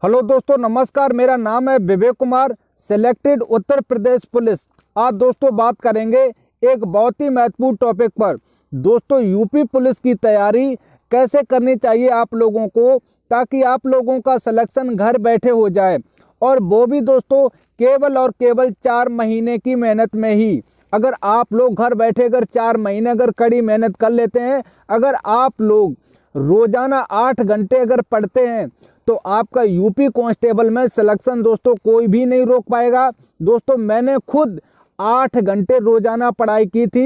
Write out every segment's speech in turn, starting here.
Hello दोस्तों, नमस्कार। मेरा नाम है विवेक कुमार, सिलेक्टेड उत्तर प्रदेश पुलिस। आज दोस्तों बात करेंगे एक बहुत ही महत्वपूर्ण टॉपिक पर। दोस्तों, यूपी पुलिस की तैयारी कैसे करनी चाहिए आप लोगों को, ताकि आप लोगों का सिलेक्शन घर बैठे हो जाए, और वो भी दोस्तों केवल और केवल 4 महीने की मेहनत में ही। अगर आप लोग घर बैठे अगर 4 महीने अगर कड़ी मेहनत कर लेते हैं, अगर आप लोग रोजाना 8 घंटे अगर पढ़ते हैं, तो आपका यूपी कांस्टेबल में सिलेक्शन दोस्तों कोई भी नहीं रोक पाएगा। दोस्तों, मैंने खुद 8 घंटे रोजाना पढ़ाई की थी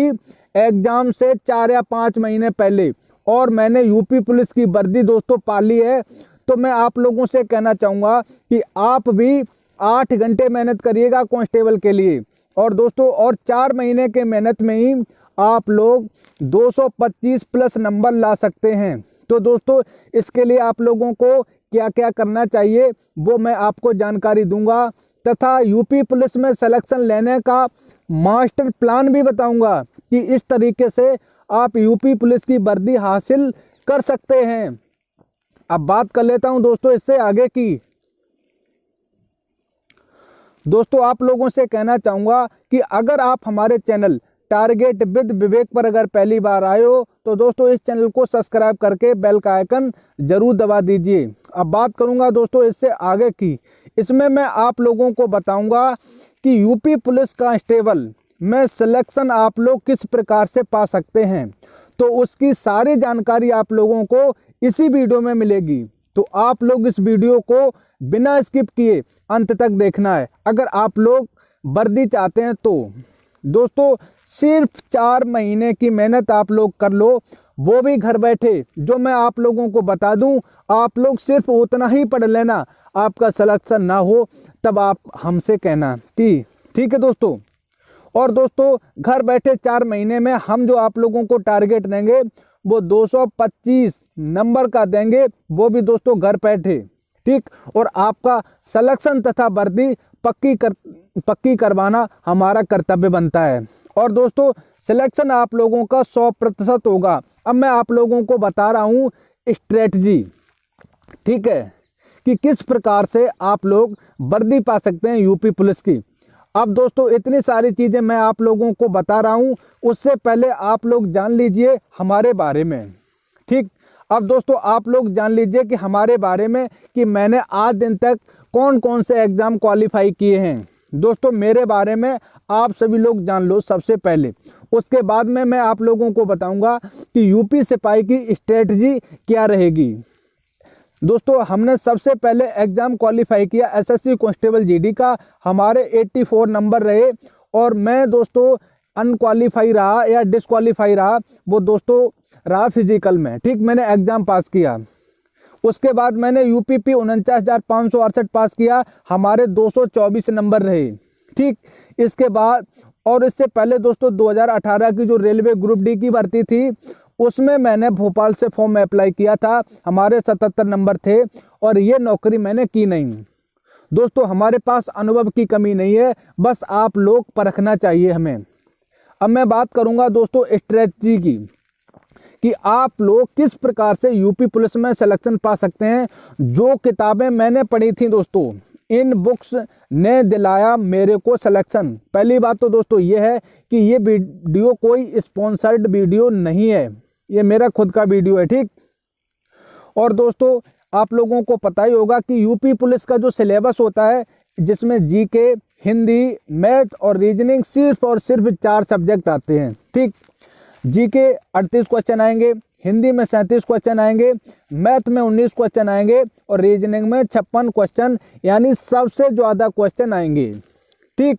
एग्जाम से 4 या 5 महीने पहले, और मैंने यूपी पुलिस की वर्दी दोस्तों पाली है। तो मैं आप लोगों से कहना चाहूँगा कि आप भी 8 घंटे मेहनत करिएगा कांस्टेबल के लिए, और दोस्तों और 4 महीने के मेहनत में ही आप लोग 225 प्लस नंबर ला सकते हैं। तो दोस्तों, इसके लिए आप लोगों को क्या क्या करना चाहिए वो मैं आपको जानकारी दूंगा, तथा यूपी पुलिस में सिलेक्शन लेने का मास्टर प्लान भी बताऊंगा कि इस तरीके से आप यूपी पुलिस की वर्दी हासिल कर सकते हैं। अब बात कर लेता हूं दोस्तों इससे आगे की। दोस्तों, आप लोगों से कहना चाहूँगा कि अगर आप हमारे चैनल टारगेट विद विवेक पर अगर पहली बार आए हो, तो दोस्तों इस चैनल को सब्सक्राइब करके बेल का आइकन जरूर दबा दीजिए। अब बात करूंगा दोस्तों इससे आगे की। इसमें मैं आप लोगों को बताऊंगा कि यूपी पुलिस कांस्टेबल में सिलेक्शन आप लोग किस प्रकार से पा सकते हैं। तो उसकी सारी जानकारी आप लोगों को इसी वीडियो में मिलेगी। तो आप लोग इस वीडियो को बिना स्किप किए अंत तक देखना है, अगर आप लोग वर्दी चाहते हैं तो। दोस्तों, सिर्फ 4 महीने की मेहनत आप लोग कर लो, वो भी घर बैठे। जो मैं आप लोगों को बता दूं, आप लोग सिर्फ उतना ही पढ़ लेना। आपका सिलेक्शन ना हो तब आप हमसे कहना कि ठीक है दोस्तों। और दोस्तों, घर बैठे 4 महीने में हम जो आप लोगों को टारगेट देंगे वो 225 नंबर का देंगे, वो भी दोस्तों घर बैठे, ठीक। और आपका सिलेक्शन तथा वर्दी पक्की करवाना हमारा कर्तव्य बनता है। और दोस्तों, सिलेक्शन आप लोगों का 100% होगा। अब मैं आप लोगों को बता रहा हूँ स्ट्रेटजी, ठीक है, कि किस प्रकार से आप लोग वर्दी पा सकते हैं यूपी पुलिस की। अब दोस्तों, इतनी सारी चीज़ें मैं आप लोगों को बता रहा हूँ, उससे पहले आप लोग जान लीजिए हमारे बारे में, ठीक। अब दोस्तों, आप लोग जान लीजिए कि हमारे बारे में कि मैंने आज दिन तक कौन कौन से एग्ज़ाम क्वालिफाई किए हैं। दोस्तों, मेरे बारे में आप सभी लोग जान लो सबसे पहले। उसके बाद में मैं आप लोगों को बताऊंगा कि यूपी सिपाही की स्ट्रेटजी क्या रहेगी। दोस्तों, हमने सबसे पहले एग्ज़ाम क्वालिफाई किया एसएससी कांस्टेबल जीडी का। हमारे 84 नंबर रहे, और मैं दोस्तों अनक्वालिफाई रहा या डिसक्वालीफाई रहा, वो दोस्तों रहा फिजिकल में, ठीक। मैंने एग्ज़ाम पास किया। उसके बाद मैंने यूपीपी 49,568 पास किया, हमारे 224 नंबर रहे, ठीक। इसके बाद और इससे पहले दोस्तों 2018 की जो रेलवे ग्रुप डी की भर्ती थी, उसमें मैंने भोपाल से फॉर्म अप्लाई किया था, हमारे 77 नंबर थे, और ये नौकरी मैंने की नहीं। दोस्तों, हमारे पास अनुभव की कमी नहीं है, बस आप लोग परखना चाहिए हमें। अब मैं बात करूंगा दोस्तों स्ट्रेटजी की, कि आप लोग किस प्रकार से यूपी पुलिस में सिलेक्शन पा सकते हैं। जो किताबें मैंने पढ़ी थी दोस्तों, इन बुक्स ने दिलाया मेरे को सिलेक्शन। पहली बात तो दोस्तों ये है कि ये वीडियो कोई स्पॉन्सर्ड वीडियो नहीं है, ये मेरा खुद का वीडियो है, ठीक। और दोस्तों, आप लोगों को पता ही होगा कि यूपी पुलिस का जो सिलेबस होता है, जिसमें जीके, हिंदी, मैथ और रीजनिंग सिर्फ और सिर्फ 4 सब्जेक्ट आते हैं, ठीक। जीके 38 क्वेश्चन आएंगे, हिंदी में 37 क्वेश्चन आएंगे, मैथ में 19 क्वेश्चन आएंगे, और रीजनिंग में 56 क्वेश्चन, यानी सबसे ज़्यादा क्वेश्चन आएंगे, ठीक।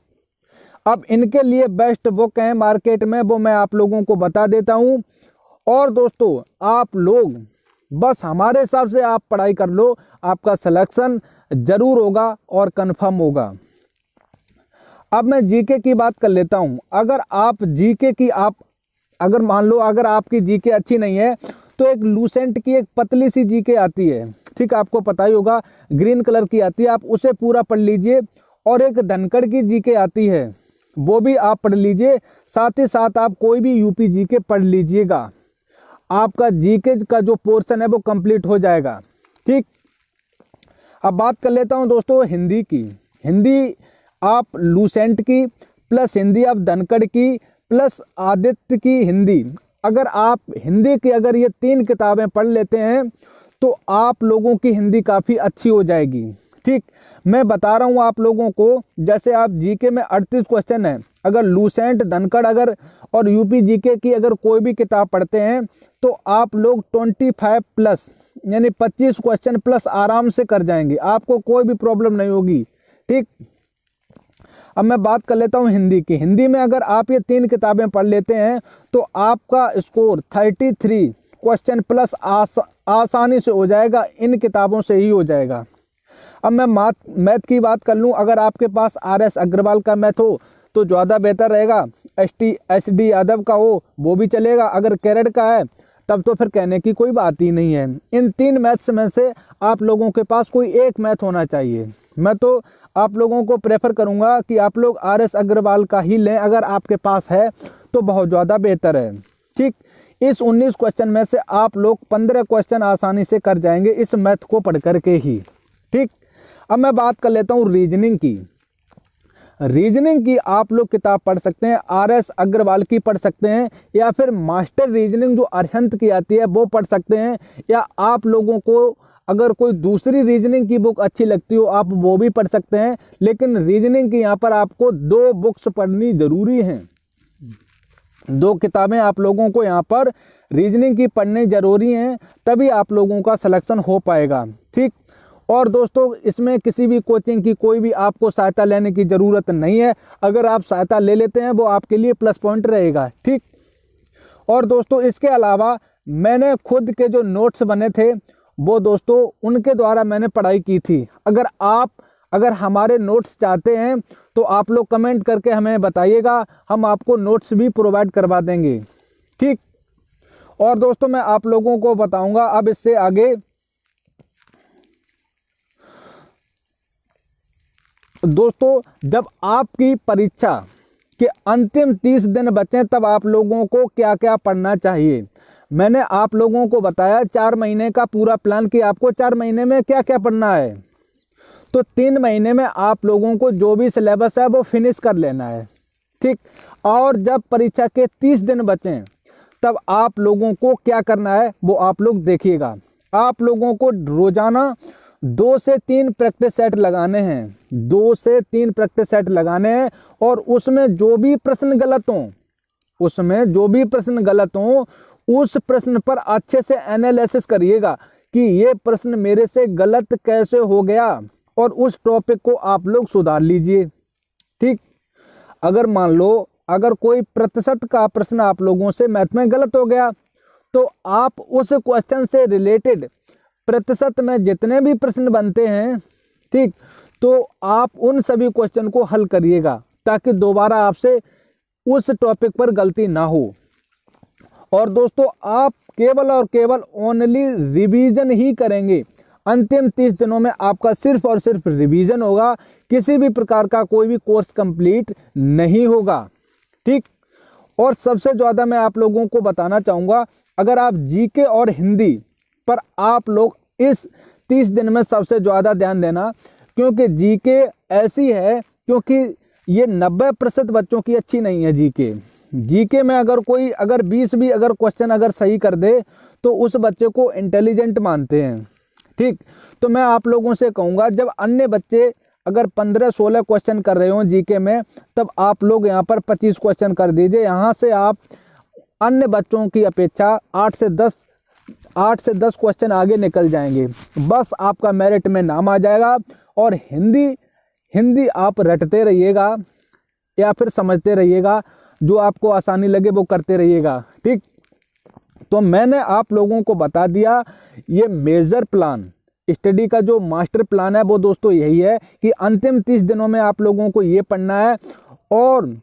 अब इनके लिए बेस्ट बुक हैं मार्केट में, वो मैं आप लोगों को बता देता हूँ। और दोस्तों, आप लोग बस हमारे हिसाब से आप पढ़ाई कर लो, आपका सिलेक्शन जरूर होगा और कंफर्म होगा। अब मैं जीके की बात कर लेता हूँ। अगर आप जीके की अगर मान लो अगर आपकी जीके अच्छी नहीं है, तो एक लूसेंट की एक पतली सी जीके आती है, ठीक, आपको पता ही होगा, ग्रीन कलर की आती है, आप उसे पूरा पढ़ लीजिए। और एक धनखड़ की जीके आती है, वो भी आप पढ़ लीजिए। साथ ही साथ आप कोई भी यूपी जीके पढ़ लीजिएगा, आपका जीके का जो पोर्शन है वो कंप्लीट हो जाएगा, ठीक। अब बात कर लेता हूं दोस्तों हिंदी की। हिंदी आप लूसेंट की प्लस हिंदी आप धनखड़ की प्लस आदित्य की हिंदी, अगर आप हिंदी की अगर ये 3 किताबें पढ़ लेते हैं तो आप लोगों की हिंदी काफ़ी अच्छी हो जाएगी। ठीक, मैं बता रहा हूँ आप लोगों को, जैसे आप जीके में 38 क्वेश्चन है, अगर लूसेंट धनखड़ अगर और यूपी जीके की अगर कोई भी किताब पढ़ते हैं तो आप लोग 25 प्लस यानी 25 क्वेश्चन प्लस आराम से कर जाएंगे, आपको कोई भी प्रॉब्लम नहीं होगी। ठीक, अब मैं बात कर लेता हूँ हिंदी की। हिंदी में अगर आप ये 3 किताबें पढ़ लेते हैं तो आपका स्कोर 33 क्वेश्चन प्लस आसानी से हो जाएगा, इन किताबों से ही हो जाएगा। अब मैं मैथ की बात कर लूँ, अगर आपके पास RS अग्रवाल का मैथ हो तो ज़्यादा बेहतर रहेगा, SD यादव का हो वो भी चलेगा, अगर कैरेट का है तब तो फिर कहने की कोई बात ही नहीं है। इन 3 मैथ्स में से आप लोगों के पास कोई एक मैथ होना चाहिए। मैं तो आप लोगों को प्रेफर करूंगा कि आप लोग RS अग्रवाल का ही लें, अगर आपके पास है तो बहुत ज़्यादा बेहतर है। ठीक, इस 19 क्वेश्चन में से आप लोग 15 क्वेश्चन आसानी से कर जाएंगे इस मैथ को पढ़ करके ही। ठीक, अब मैं बात कर लेता हूँ रीजनिंग की। रीजनिंग की आप लोग किताब पढ़ सकते हैं, RS अग्रवाल की पढ़ सकते हैं, या फिर मास्टर रीजनिंग जो अरिहंत की आती है वो पढ़ सकते हैं, या आप लोगों को अगर कोई दूसरी रीजनिंग की बुक अच्छी लगती हो आप वो भी पढ़ सकते हैं। लेकिन रीजनिंग की यहाँ पर आपको 2 बुक्स पढ़नी जरूरी हैं, 2 किताबें आप लोगों को यहाँ पर रीजनिंग की पढ़नी जरूरी हैं, तभी आप लोगों का सिलेक्शन हो पाएगा। ठीक, और दोस्तों इसमें किसी भी कोचिंग की कोई भी आपको सहायता लेने की ज़रूरत नहीं है, अगर आप सहायता ले लेते हैं वो आपके लिए प्लस पॉइंट रहेगा। ठीक, और दोस्तों इसके अलावा मैंने खुद के जो नोट्स बने थे वो दोस्तों उनके द्वारा मैंने पढ़ाई की थी। अगर हमारे नोट्स चाहते हैं तो आप लोग कमेंट करके हमें बताइएगा, हम आपको नोट्स भी प्रोवाइड करवा देंगे। ठीक, और दोस्तों मैं आप लोगों को बताऊंगा अब इससे आगे, दोस्तों जब आपकी परीक्षा के अंतिम 30 दिन बचे तब आप लोगों को क्या क्या पढ़ना चाहिए। मैंने आप लोगों को बताया 4 महीने का पूरा प्लान कि आपको 4 महीने में क्या क्या पढ़ना है, तो 3 महीने में आप लोगों को जो भी सिलेबस है वो फिनिश कर लेना है। ठीक, और जब परीक्षा के 30 दिन बचें तब आप लोगों को क्या करना है वो आप लोग देखिएगा। आप लोगों को रोजाना 2 से 3 प्रैक्टिस सेट लगाने हैं, 2 से 3 प्रैक्टिस सेट लगाने हैं, और उसमें जो भी प्रश्न गलत हों उस प्रश्न पर अच्छे से एनालिसिस करिएगा कि ये प्रश्न मेरे से गलत कैसे हो गया, और उस टॉपिक को आप लोग सुधार लीजिए। ठीक, अगर मान लो अगर कोई प्रतिशत का प्रश्न आप लोगों से मैथ में गलत हो गया तो आप उस क्वेश्चन से रिलेटेड प्रतिशत में जितने भी प्रश्न बनते हैं, ठीक, तो आप उन सभी क्वेश्चन को हल करिएगा ताकि दोबारा आपसे उस टॉपिक पर गलती ना हो। और दोस्तों आप केवल और केवल ओनली रिवीजन ही करेंगे, अंतिम 30 दिनों में आपका सिर्फ और सिर्फ रिवीजन होगा, किसी भी प्रकार का कोई भी कोर्स कंप्लीट नहीं होगा। ठीक, और सबसे ज़्यादा मैं आप लोगों को बताना चाहूँगा, अगर आप जीके और हिंदी पर आप लोग इस 30 दिन में सबसे ज़्यादा ध्यान देना, क्योंकि जीके ऐसी है, क्योंकि ये 90% बच्चों की अच्छी नहीं है। जीके में अगर 20 भी अगर क्वेश्चन अगर सही कर दे तो उस बच्चे को इंटेलिजेंट मानते हैं। ठीक, तो मैं आप लोगों से कहूँगा जब अन्य बच्चे अगर 15-16 क्वेश्चन कर रहे हो जीके में, तब आप लोग यहाँ पर 25 क्वेश्चन कर दीजिए। यहाँ से आप अन्य बच्चों की अपेक्षा 8 से 10 क्वेश्चन आगे निकल जाएंगे, बस आपका मेरिट में नाम आ जाएगा। और हिंदी आप रटते रहिएगा या फिर समझते रहिएगा, जो आपको आसानी लगे वो करते रहिएगा। ठीक, तो मैंने आप लोगों को बता दिया ये मेजर प्लान, स्टडी का जो मास्टर प्लान है वो दोस्तों यही है कि अंतिम 30 दिनों में आप लोगों को ये पढ़ना है, और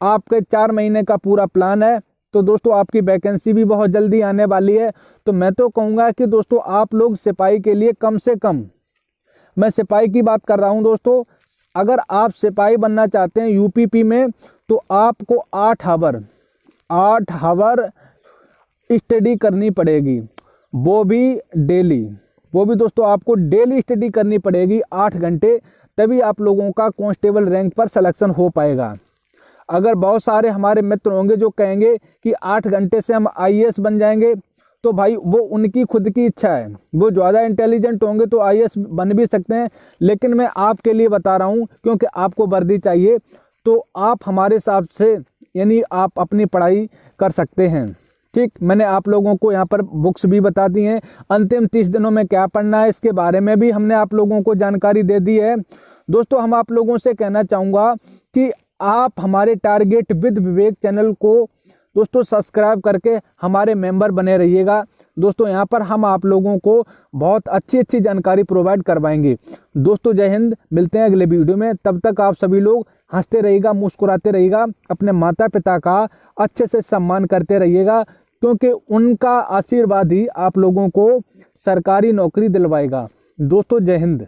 आपके 4 महीने का पूरा प्लान है। तो दोस्तों आपकी वैकेंसी भी बहुत जल्दी आने वाली है। तो मैं तो कहूँगा कि दोस्तों आप लोग सिपाही के लिए कम से कम, मैं सिपाही की बात कर रहा हूँ दोस्तों, अगर आप सिपाही बनना चाहते हैं यूपीपी में तो आपको 8 हावर स्टडी करनी पड़ेगी, वो भी डेली। वो भी दोस्तों आपको डेली स्टडी करनी पड़ेगी 8 घंटे, तभी आप लोगों का कांस्टेबल रैंक पर सिलेक्शन हो पाएगा। अगर बहुत सारे हमारे मित्र होंगे जो कहेंगे कि 8 घंटे से हम आईएएस बन जाएंगे, तो भाई वो उनकी खुद की इच्छा है, वो ज़्यादा इंटेलिजेंट होंगे तो आईएएस बन भी सकते हैं, लेकिन मैं आपके लिए बता रहा हूँ क्योंकि आपको वर्दी चाहिए, तो आप हमारे हिसाब से यानी आप अपनी पढ़ाई कर सकते हैं। ठीक, मैंने आप लोगों को यहाँ पर बुक्स भी बता दी हैं, अंतिम 30 दिनों में क्या पढ़ना है इसके बारे में भी हमने आप लोगों को जानकारी दे दी है। दोस्तों हम आप लोगों से कहना चाहूँगा कि आप हमारे टारगेट विद विवेक चैनल को दोस्तों सब्सक्राइब करके हमारे मेंबर बने रहिएगा। दोस्तों यहाँ पर हम आप लोगों को बहुत अच्छी जानकारी प्रोवाइड करवाएंगे। दोस्तों जय हिंद, मिलते हैं अगले वीडियो में, तब तक आप सभी लोग हंसते रहिएगा, मुस्कुराते रहिएगा, अपने माता पिता का अच्छे से सम्मान करते रहिएगा, क्योंकि उनका आशीर्वाद ही आप लोगों को सरकारी नौकरी दिलवाएगा। दोस्तों जय हिंद।